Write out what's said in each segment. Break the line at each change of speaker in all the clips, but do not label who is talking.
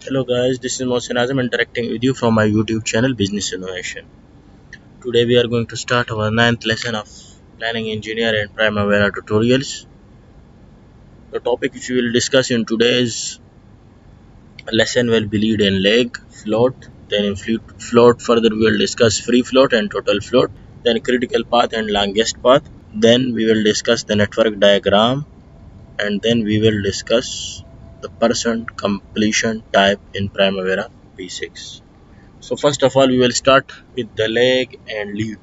Hello guys, this is Mohsen Azam interacting with you from my YouTube channel Business Innovation. Today we are going to start our ninth lesson of Planning Engineer and Primavera tutorials. The topic which we will discuss in today's lesson will be lead and lag, float. Then in float further we will discuss free float and total float. Then critical path and longest path. Then we will discuss the network diagram, and then we will discuss the percent completion type in Primavera P6. So first of all we will start with the leg and lead.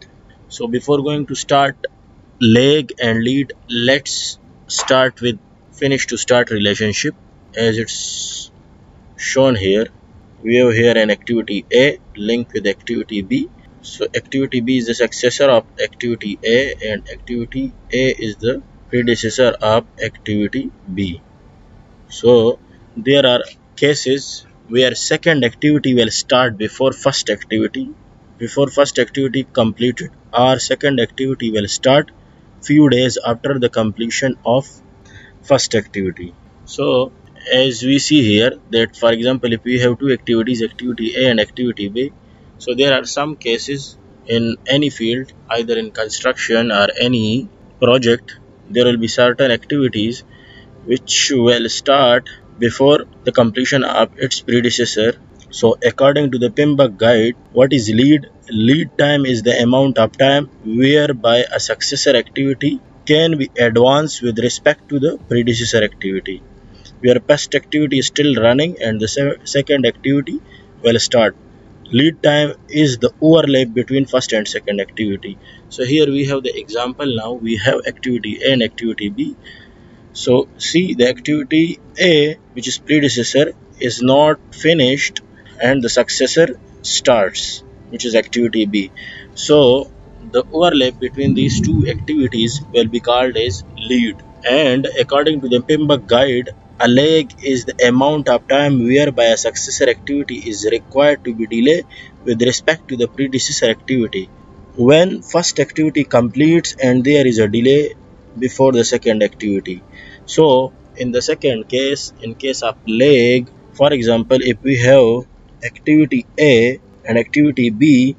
So before going to start leg and lead, let's start with finish to start relationship as it's shown here. We have here an activity A linked with activity B. So activity B is the successor of activity A and activity A is the predecessor of activity B. So there are cases where second activity will start before first activity completed, or second activity will start few days after the completion of first activity. So as we see here that, for example, if we have two activities, activity A and activity B, so there are some cases in any field, either in construction or any project, there will be certain activities which will start before the completion of its predecessor. So according to the PMBOK guide, what is lead? Lead time is the amount of time whereby a successor activity can be advanced with respect to the predecessor activity, where first activity is still running and the second activity will start. Lead time is the overlap between first and second activity. So here we have the example. Now we have activity A and activity B. So see, the activity A, which is predecessor, is not finished and the successor starts, which is activity B. So the overlap between these two activities will be called as lead. And according to the PMBOK guide, a lag is the amount of time whereby a successor activity is required to be delayed with respect to the predecessor activity. When first activity completes and there is a delay before the second activity. So in the second case, in case of lag, for example, if we have activity A and activity B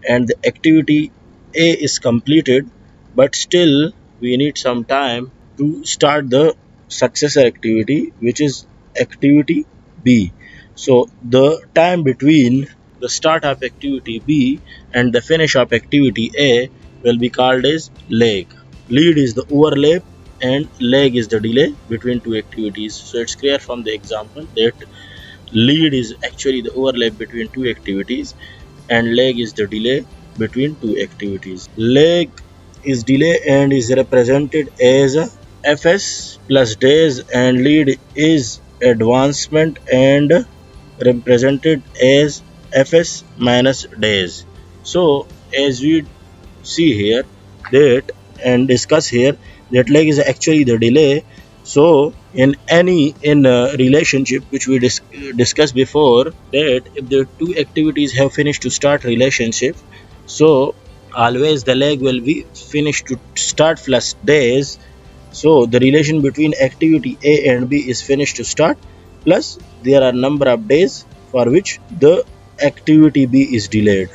and the activity A is completed, but still we need some time to start the successor activity, which is activity B. So the time between the start of activity B and the finish of activity A will be called as lag. Lead is the overlap and lag is the delay between two activities. So it's clear from the example that lead is actually the overlap between two activities and lag is the delay between two activities. Lag is delay and is represented as Fs plus days, and lead is advancement and represented as Fs minus days. So as we see here that and discuss here, that lag is actually the delay. So in a relationship which we discussed before, that if the two activities have finished to start relationship, so always the lag will be finished to start plus days. So the relation between activity A and B is finished to start plus there are number of days for which the activity B is delayed,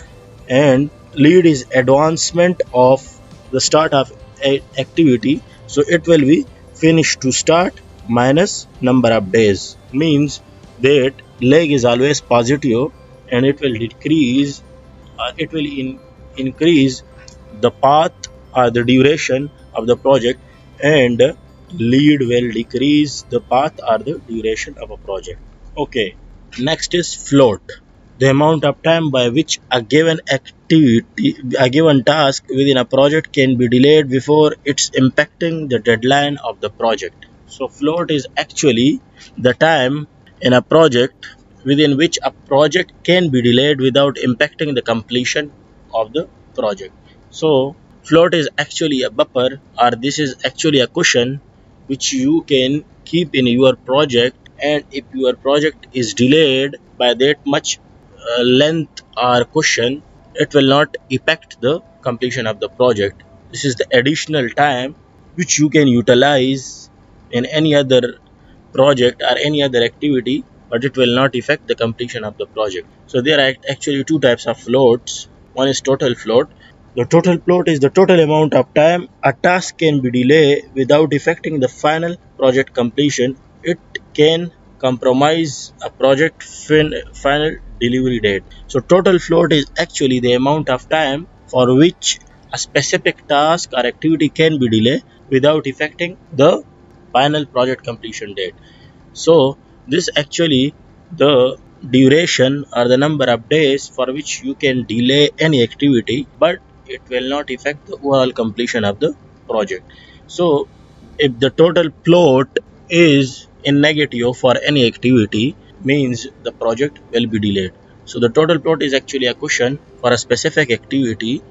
and lead is advancement of the start of activity. So it will be finished to start minus number of days, means that lag is always positive and it will decrease or it will increase the path or the duration of the project, and lead will decrease the path or the duration of a project. Okay, next is float, the amount of time by which a given activity, a given task within a project can be delayed before it's impacting the deadline of the project. So float is actually the time in a project within which a project can be delayed without impacting the completion of the project. So float is actually a buffer, or this is actually a cushion which you can keep in your project, and if your project is delayed by that much length or cushion, it will not impact the completion of the project. This is the additional time which you can utilize in any other project or any other activity but it will not affect the completion of the project. So there are actually two types of floats. One is total float. The total float is the total amount of time a task can be delayed without affecting the final project completion. It can compromise a project final delivery date. So total float is actually the amount of time for which a specific task or activity can be delayed without affecting the final project completion date. So this actually the duration or the number of days for which you can delay any activity, but it will not affect the overall completion of the project. So if the total float is in negative for any activity, means the project will be delayed. So the total float is actually a cushion for a specific activity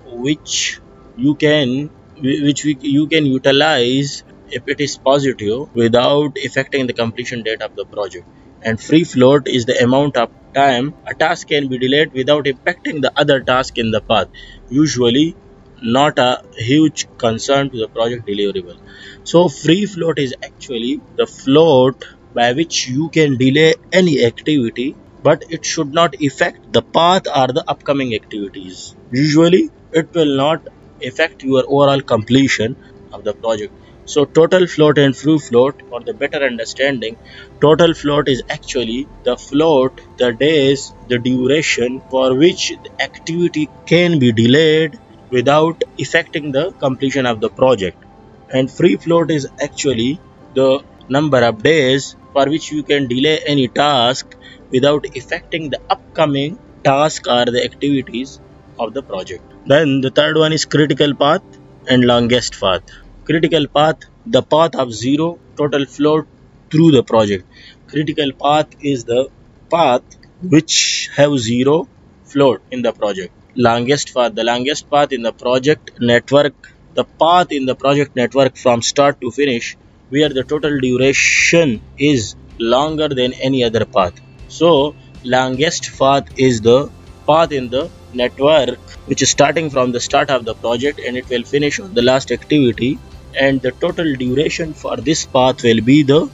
which you can you can utilize if it is positive without affecting the completion date of the project. And free float is the amount of time a task can be delayed without impacting the other task in the path, usually not a huge concern to the project deliverable. So free float is actually the float by which you can delay any activity, but it should not affect the path or the upcoming activities. Usually it will not affect your overall completion of the project. So total float and free float, for the better understanding, total float is actually the float, the days, the duration for which the activity can be delayed without affecting the completion of the project. And free float is actually the number of days for which you can delay any task without affecting the upcoming task or the activities of the project. Then the third one is critical path and longest path. Critical path, the path of zero total float through the project. Critical path is the path which have zero float in the project. Longest path, the longest path in the project network, the path in the project network from start to finish, where the total duration is longer than any other path. So longest path is the path in the network which is starting from the start of the project and it will finish on the last activity, and the total duration for this path will be the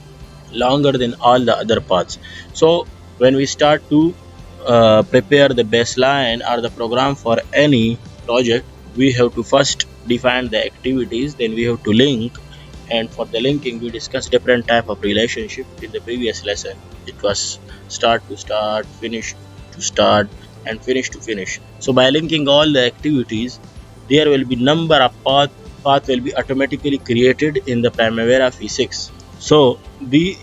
longer than all the other paths. So when we start to prepare the baseline or the program for any project, we have to first define the activities, then we have to link. And for the linking, we discussed different type of relationship in the previous lesson. It was start to start, finish to start, and finish to finish. So by linking all the activities, there will be number of path will be automatically created in the Primavera P6. So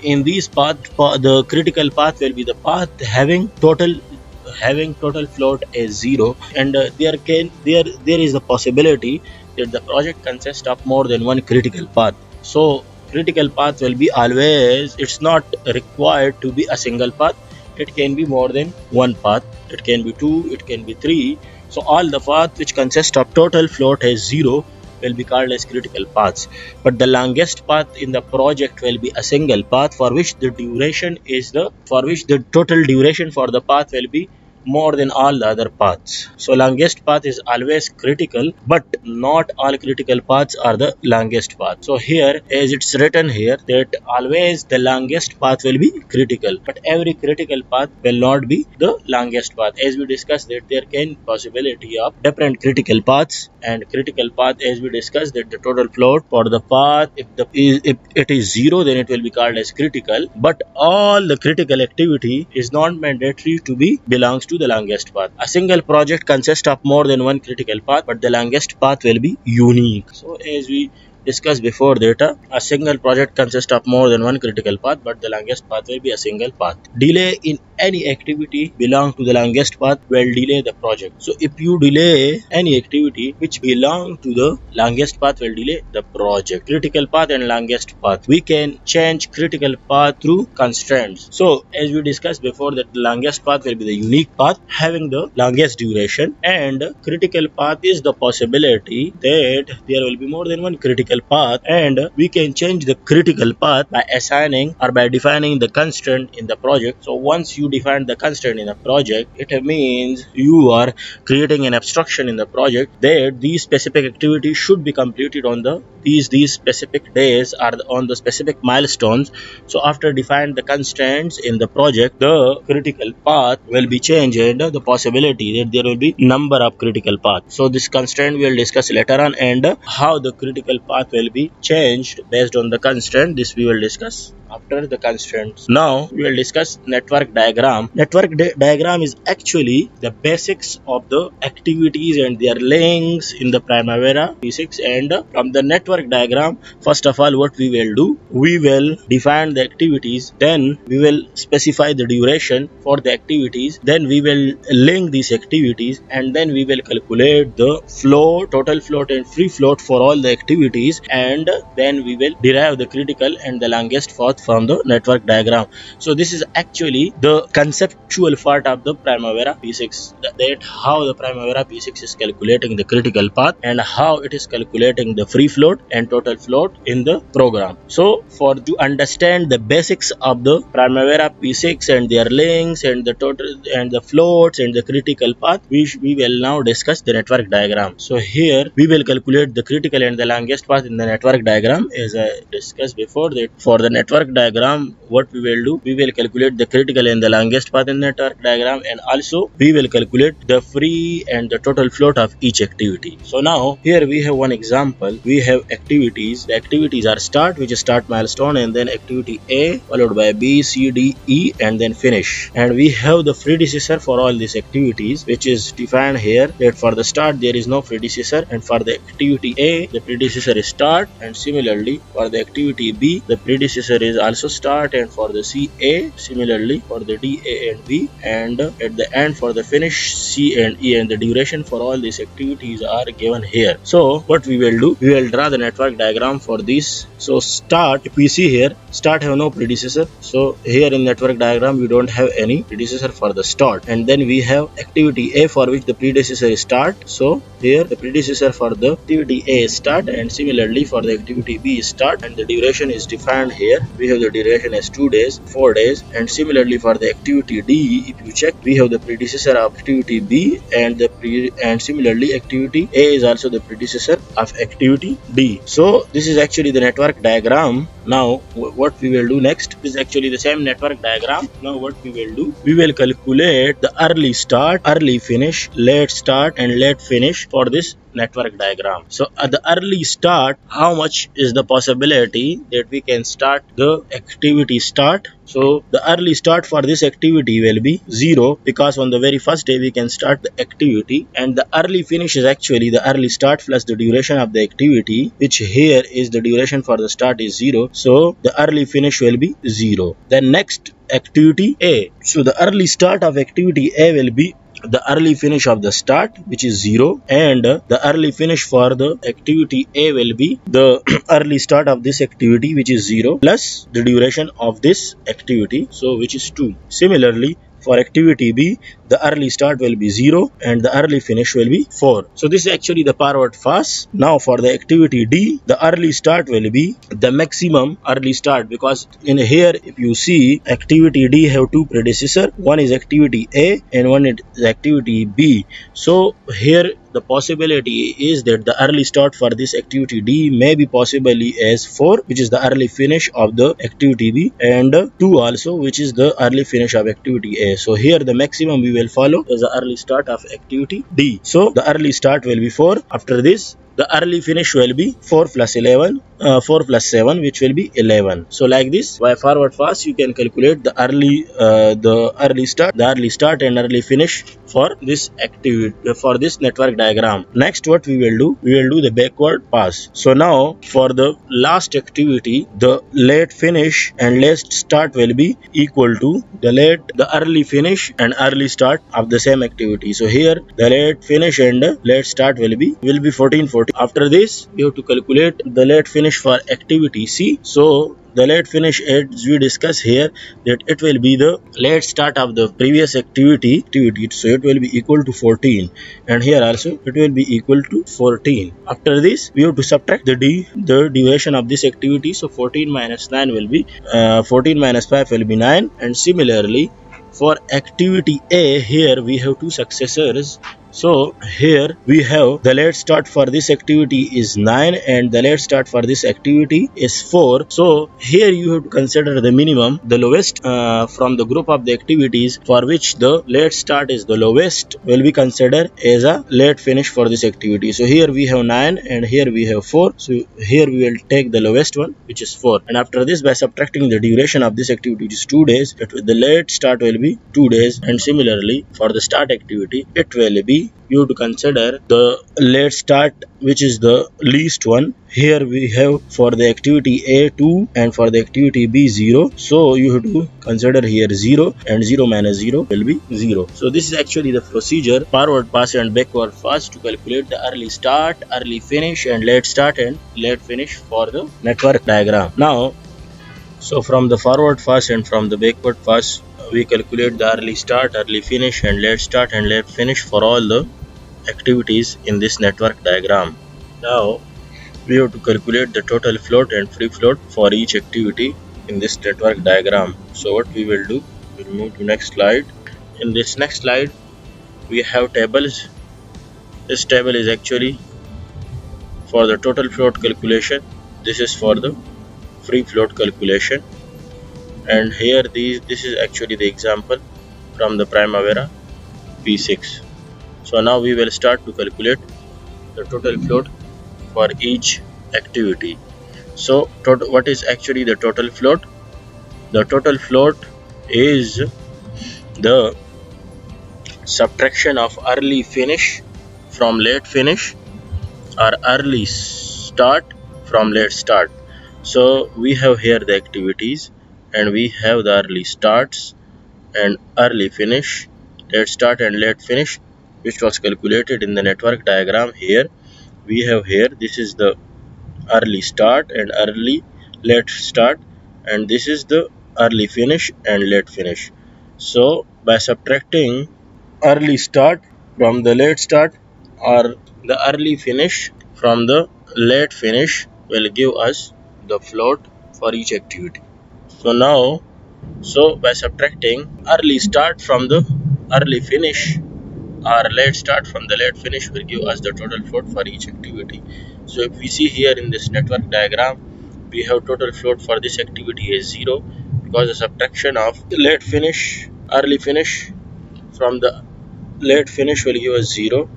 in these the critical path will be the path having total float as zero, and there is a possibility that the project consists of more than one critical path. So critical path will be always, it's not required to be a single path. It can be more than one path. It can be two. It can be three. So all the paths which consist of total float as zero will be called as critical paths. But the longest path in the project will be a single path for which the total duration for the path will be more than all the other paths. So longest path is always critical, but not all critical paths are the longest path. So here, as it's written here, that always the longest path will be critical, but every critical path will not be the longest path. As we discussed that there can possibility of different critical paths, and critical path, as we discussed, that the total float for the path, if it is zero, then it will be called as critical, but all the critical activity is not mandatory to be belongs to the longest path. A single project consists of more than one critical path, but the longest path will be unique. So as we discussed before that a single project consists of more than one critical path, but the longest path will be a single path. Delay in any activity belong to the longest path will delay the project. So if you delay any activity which belong to the longest path will delay the project. Critical path and longest path, we can change critical path through constraints. So as we discussed before, that the longest path will be the unique path having the longest duration, and critical path is the possibility that there will be more than one critical path, and we can change the critical path by assigning or by defining the constraint in the project. So once you define the constraint in a project, it means you are creating an abstraction in the project that these specific activities should be completed on these specific days or on the specific milestones. So after defining the constraints in the project, the critical path will be changed and the possibility that there will be number of critical paths. So this constraint we will discuss later on, and how the critical path will be changed based on the constraint, this we will discuss after the constraints. Now we will discuss network diagram. Diagram is actually the basics of the activities and their links in the Primavera P6. And from the network diagram, first of all, what we will do, we will define the activities, then we will specify the duration for the activities, then we will link these activities, and then we will calculate the float, total float and free float for all the activities, and then we will derive the critical and the longest path from the network diagram. So this is actually the conceptual part of the Primavera P6, that how the Primavera P6 is calculating the critical path and how it is calculating the free float and total float in the program. So for to understand the basics of the Primavera P6 and their links and the total and the floats and the critical path, we will now discuss the network diagram. So here we will calculate the critical and the longest path in the network diagram. As I discussed before, that for the network diagram, what we will do, we will calculate the critical and the longest path in the network diagram, and also we will calculate the free and the total float of each activity. So now here we have one example. We have activities. The activities are start, which is start milestone, and then activity A followed by B, C, D, E, and then finish. And we have the predecessor for all these activities, which is defined here, that for the start there is no predecessor, and for the activity A the predecessor is start, and similarly for the activity B the predecessor is also start, and for the C A, similarly for the D, A, and B, and at the end for the finish C and E, and the duration for all these activities are given here. So what we will do, we will draw the network diagram for this. So start, if we see here, start have no predecessor, so here in network diagram we don't have any predecessor for the start. And then we have activity A for which the predecessor is start, so here the predecessor for the activity A is start, and similarly for the activity B is start, and the duration is defined here. We have the duration as 2 days, 4 days, and similarly for the activity D, if you check, we have the predecessor of activity B, and and similarly activity A is also the predecessor of activity D. So this is actually the network diagram. Now what we will do next is actually the same network diagram. Now what we will do, we will calculate the early start, early finish, late start, and late finish for this network diagram. So at the early start, how much is the possibility that we can start the activity start? So the early start for this activity will be 0, because on the very first day we can start the activity, and the early finish is actually the early start plus the duration of the activity, which here is the duration for the start is 0, so the early finish will be 0. Then next, activity A. So the early start of activity A will be the early finish of the start, which is 0, and the early finish for the activity A will be the early start of this activity, which is 0, plus the duration of this activity, so which is 2. Similarly for activity B, the early start will be 0 and the early finish will be 4. So this is actually the forward fast. Now for the activity D, the early start will be the maximum early start, because in here if you see, activity D have two predecessor, one is activity A and one is activity B. So here the possibility is that the early start for this activity D may be possibly as 4, which is the early finish of the activity B, and 2 also, which is the early finish of activity A. So here the maximum we will follow is the early start of activity D. So the early start will be 4. After this, the early finish will be 4 plus 11, 4 plus 7, which will be 11. So like this, by forward fast, you can calculate the early start and early finish for this activity, for this network diagram. Next, what we will do, we will do the backward pass. So now for the last activity, the late finish and late start will be equal to the early finish and early start of the same activity. So here the late finish and late start will be 14. After this, we have to calculate the late finish for activity C. So the late finish, as we discuss here, that it will be the late start of the previous activity, so it will be equal to 14, and here also it will be equal to 14. After this, we have to subtract the duration of this activity. So 14 minus 9 will be 14 minus 5 will be 9, and similarly For activity A, here we have two successors. So here we have the late start for this activity is 9 and the late start for this activity is 4. So here you have to consider the minimum, the lowest from the group of the activities for which the late start is the lowest will be considered as a late finish for this activity. So here we have 9 and here we have 4. So here we will take the lowest one, which is 4. And after this, by subtracting the duration of this activity, which is 2 days, the late start will be 2 days. And similarly for the start activity, it will be, you have to consider the late start, which is the least one. Here we have for the activity A 2 and for the activity B 0. So you have to consider here 0 and 0 minus 0 will be 0. So this is actually the procedure, forward pass and backward pass, to calculate the early start, early finish and late start and late finish for the network diagram. Now, so from the forward pass and from the backward pass, we calculate the early start, early finish and late start and late finish for all the activities in this network diagram. Now we have to calculate the total float and free float for each activity in this network diagram. So what we will do, we'll move to next slide. In this next slide we have tables. This table is actually for the total float calculation, this is for the free float calculation, and here this is actually the example from the Primavera P6. So now we will start to calculate the total float for each activity. So what is actually the total float? The total float is the subtraction of early finish from late finish or early start from late start. So we have here the activities and we have the early starts and early finish, late start and late finish, which was calculated in the network diagram. Here we have, here this is the early start and early late start, and this is the early finish and late finish. So by subtracting early start from the late start or the early finish from the late finish will give us the float for each activity. So by subtracting early start from the early finish or late start from the late finish will give us the total float for each activity. So if we see here in this network diagram, we have total float for this activity is 0, because the subtraction of the late finish, early finish from the late finish will give us 0,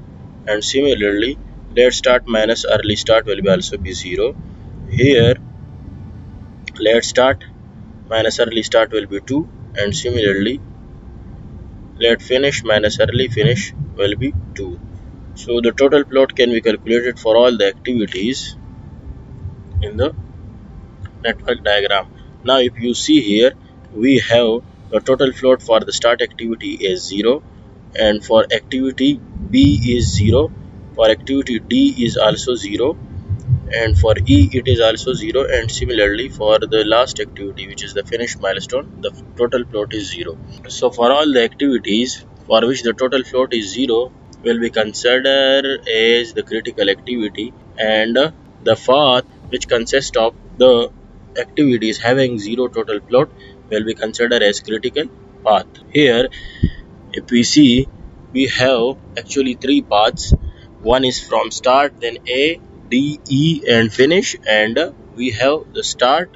and similarly late start minus early start will also be 0. Here late start minus early start will be 2, and similarly late finish minus early finish will be 2. So the total float can be calculated for all the activities in the network diagram. Now if you see here, we have the total float for the start activity is 0, and for activity B is 0, for activity D is also 0, and for E it is also 0, and similarly for the last activity, which is the finish milestone, the total float is 0. So for all the activities for which the total float is 0 will be considered as the critical activity, and the path which consists of the activities having 0 total float will be considered as critical path. Here if we see, we have actually 3 paths. One is from start, then A, D, E and finish, and we have the start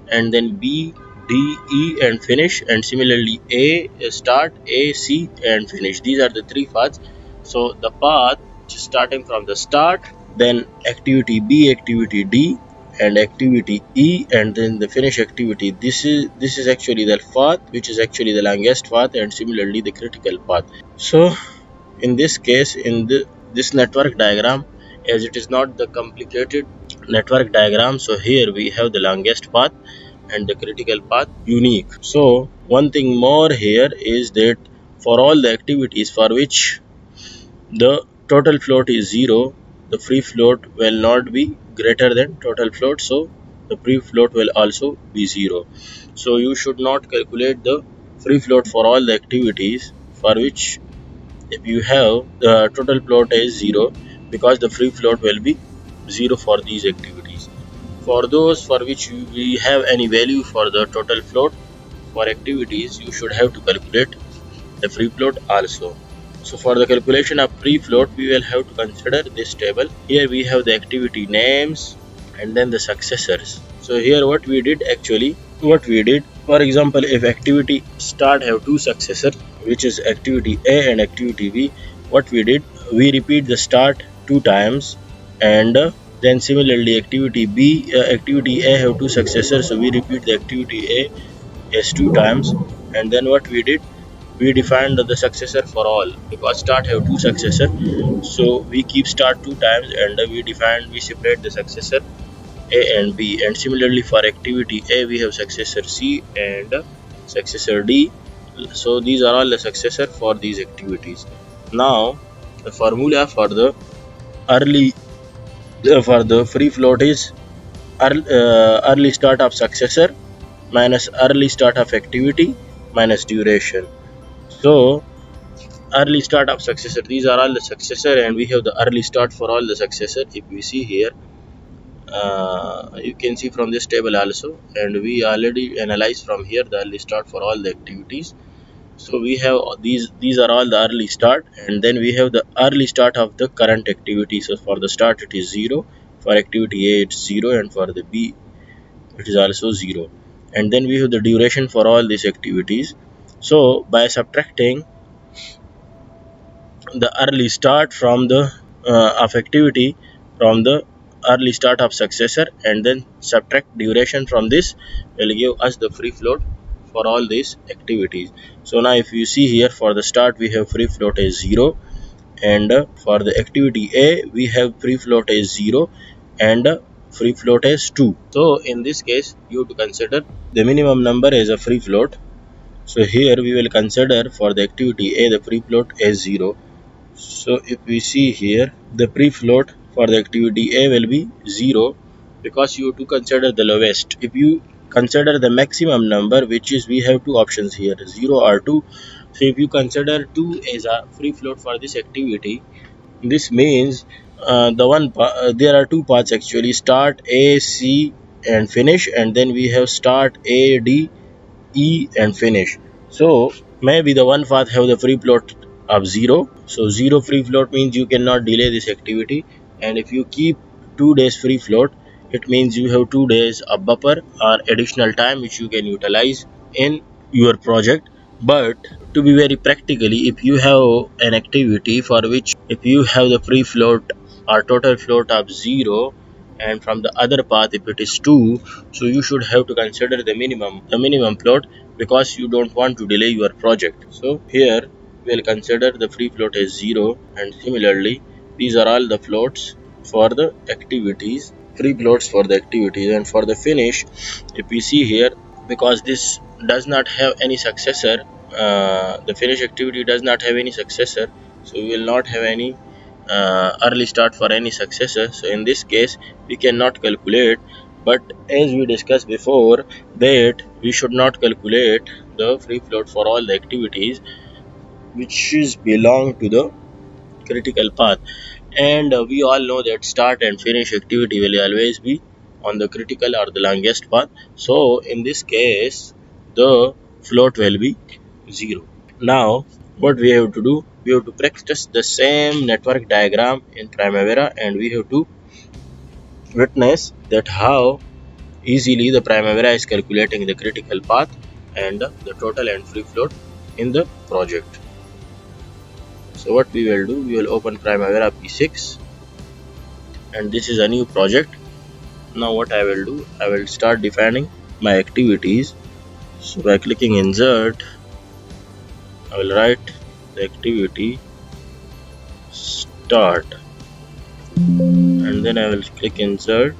and then B, D, E and finish, and similarly A, start, A, C and finish. These are the 3 paths. So the path starting from the start, then activity B, activity D and activity E, and then the finish activity. This is actually the path which is actually the longest path, and similarly the critical path. So in this case, in this network diagram, as it is not the complicated network diagram, so here we have the longest path and the critical path unique. So one thing more here is that for all the activities for which the total float is 0, the free float will not be greater than total float, so the free float will also be 0. So you should not calculate the free float for all the activities for which if you have the total float is 0, because the free float will be 0 for these activities. For those for which we have any value for the total float, for activities, you should have to calculate the free float also. So for the calculation of free float, we will have to consider this table. Here we have the activity names and then the successors. So here what we did, for example, if activity start have two successors, which is activity A and activity B, what we did, we repeat the start two times, and then similarly activity A have two successors, so we repeat the activity A as two times, and then what we did, we defined the successor for all, because start have two successor, so we keep start two times, and we separate the successor A and B. And similarly for activity A, we have successor C and successor D. So these are all the successor for these activities. Now the formula for the early for the free float is early start of successor minus early start of activity minus duration. So early start of successor, these are all the successor, and we have the early start for all the successor. If we see here, you can see from this table also, and we already analyzed from here the early start for all the activities. So we have these are all the early start, and then we have the early start of the current activity. So for the start it is 0, for activity A it's 0, and for the B it is also 0, and then we have the duration for all these activities. So by subtracting the early start from the of activity from the early start of successor, and then subtract duration from this, will give us the free float for all these activities. So now if you see here, for the start we have free float as 0, and for the activity A we have free float as 0, and free float as 2. So in this case you have to consider the minimum number as a free float. So here we will consider for the activity A the free float as 0. So if we see here, the pre-float for the activity A will be 0, because you have to consider the lowest. If you consider the maximum number, which is, we have two options here, 0 or 2. So if you consider 2 as a free float for this activity, this means there are two parts actually, start A, C and finish, and then we have start A, D, E and finish. So maybe the one path have the free float of 0. So 0 free float means you cannot delay this activity, and if you keep 2 days free float, it means you have 2 days of buffer or additional time which you can utilize in your project. But to be very practically, if you have an activity for which, if you have the free float or total float of 0, and from the other path if it is 2, so you should have to consider the minimum float, because you don't want to delay your project. So here we'll consider the free float as 0, and similarly these are all the floats for the activities, free floats for the activities. And for the finish, if we see here, because this does not have any successor, the finish activity does not have any successor, so we will not have any early start for any successor. So in this case we cannot calculate, but as we discussed before, that we should not calculate the free float for all the activities which is belong to the critical path. And we all know that start and finish activity will always be on the critical or the longest path. So in this case the float will be 0. Now what we have to do, we have to practice the same network diagram in Primavera, and we have to witness that how easily the Primavera is calculating the critical path and the total and free float in the project. So what we will do, we will open Primavera P6, and this is a new project. Now what I will do, I will start defining my activities. So by clicking insert, I will write the activity start, and then I will click insert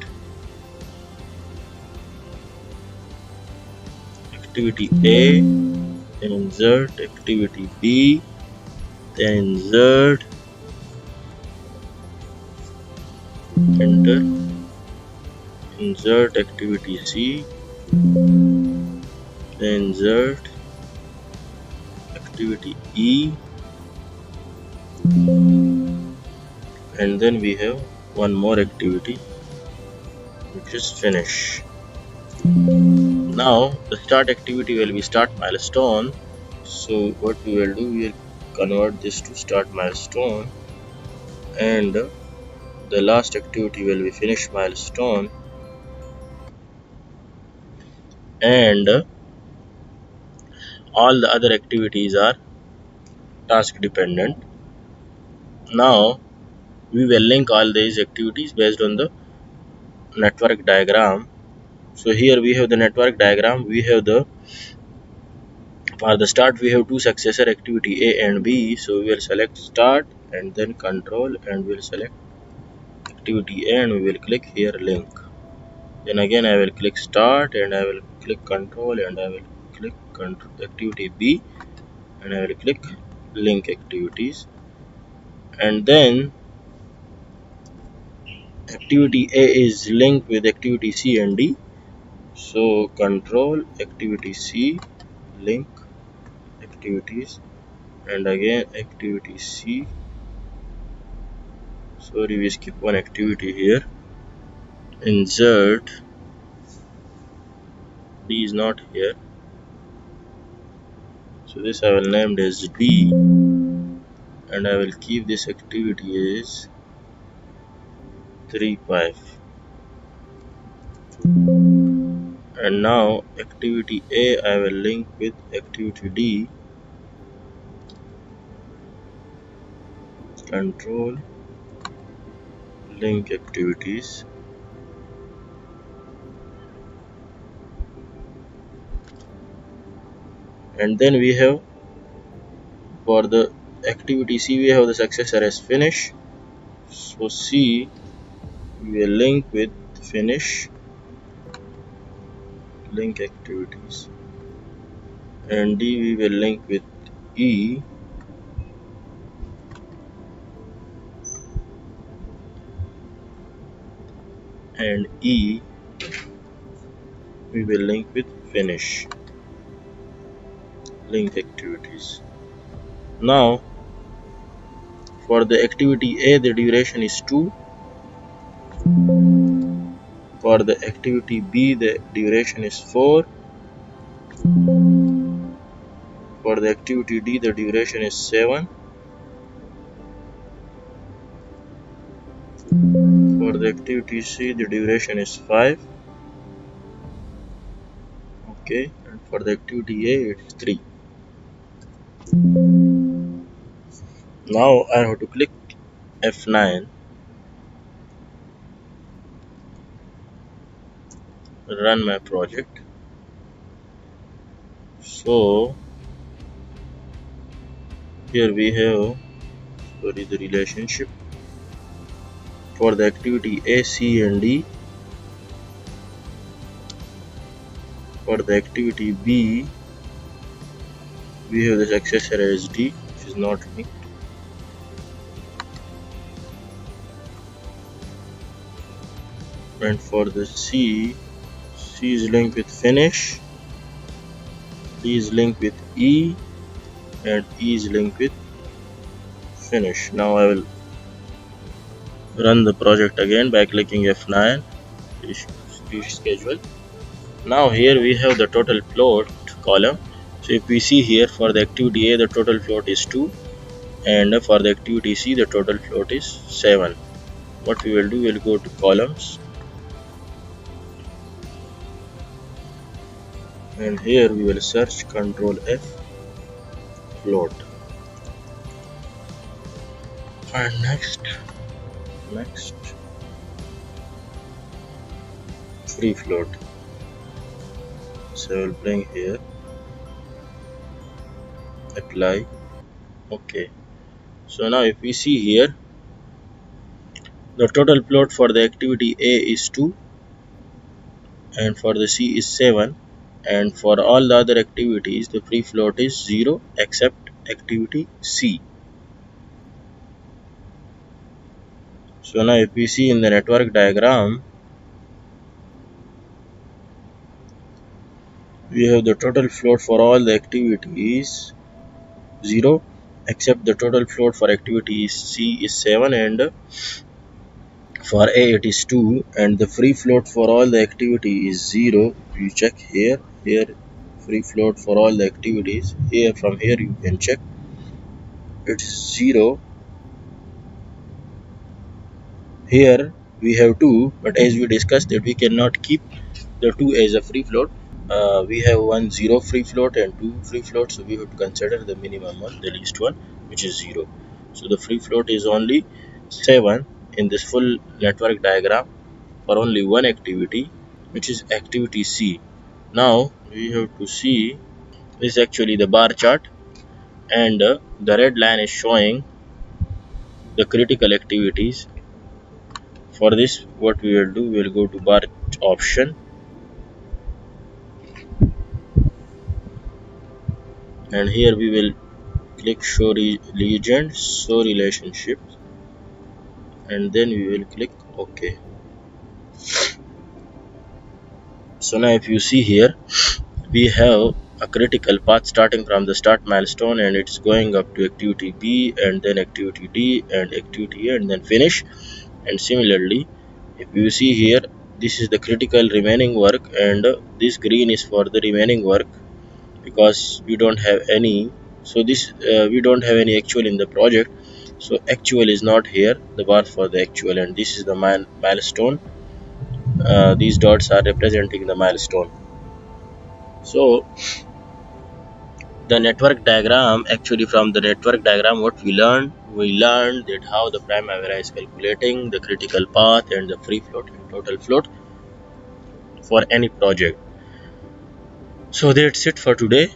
activity A, then insert activity B, then insert, enter, insert activity C, then insert activity E, and then we have one more activity which is finish. Now the start activity will be start milestone. So what we will do, we will convert this to start milestone, and the last activity will be finish milestone, and all the other activities are task dependent. Now we will link all these activities based on the network diagram. So here we have the network diagram. We have the, for the start we have two successor activity A and B. So we will select start and then control, and we will select activity A and we will click here link. Then again I will click start and I will click control, and I will click activity B and I will click link activities. And then activity A is linked with activity C and D. So control activity C, link activities, and again activity C. Sorry, we skip one activity here. Insert, D is not here. So this I will name as D, and I will keep this activity as 3.5. And now activity A I will link with activity D. Control link activities, and then we have, for the activity C we have the successor as finish. So C we will link with finish link activities, and D we will link with E, and E we will link with finish link activities. Now for the activity A the duration is 2. For the activity B the duration is 4. For the activity D the duration is 7. For the activity C the duration is 5. Okay, and for the activity A it's 3. Now I have to click F9, run my project. So here we have, sorry, the relationship for the activity A, C and D. For the activity B we have the successor as D, which is not linked. And for the C is linked with finish, D is linked with E, and E is linked with finish. Now I will run the project again by clicking F9, schedule. Now here we have the total float column. So if we see here, for the activity A the total float is 2, and for the activity C the total float is 7. What we will do, we will go to columns, and here we will search Control F float, and next free float. So I will bring here apply. Okay, so now if we see here, the total float for the activity A is 2, and for the C is 7, and for all the other activities the free float is 0 except activity C. So now if we see in the network diagram, we have the total float for all the activities 0 except the total float for activity C is 7, and for A it is 2, and the free float for all the activity is 0. We check here, here free float for all the activities. Here from here you can check it's 0. Here we have 2, but as we discussed that we cannot keep the 2 as a free float. We have 1 0 free float and 2 free float, so we have to consider the minimum one, the least one, which is 0. So the free float is only 7 in this full network diagram for only one activity, which is activity C. Now we have to see this is actually the bar chart, and the red line is showing the critical activities. For this, what we will do, we will go to bar option, and here we will click show legends, show relationships, and then we will click OK. So now if you see here, we have a critical path starting from the start milestone, and it's going up to activity B, and then activity D, and activity A, and then finish. And similarly, if you see here, this is the critical remaining work, and this green is for the remaining work, because we don't have any. So this we don't have any actual in the project, so actual is not here, the bar for the actual, and this is the milestone. These dots are representing the milestone. So the network diagram, actually from the network diagram what we learned that how the Primavera is calculating the critical path and the free float and total float for any project. So that's it for today.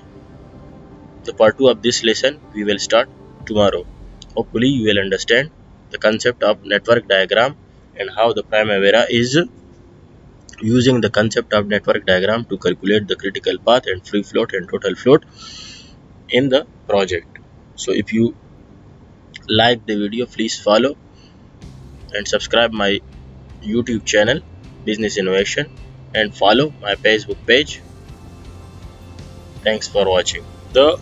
The part 2 of this lesson we will start tomorrow. Hopefully you will understand the concept of network diagram and how the Primavera is using the concept of network diagram to calculate the critical path and free float and total float in the project. So if you like the video, please follow and subscribe my YouTube channel Business Innovation, and follow my Facebook page. Thanks for watching. The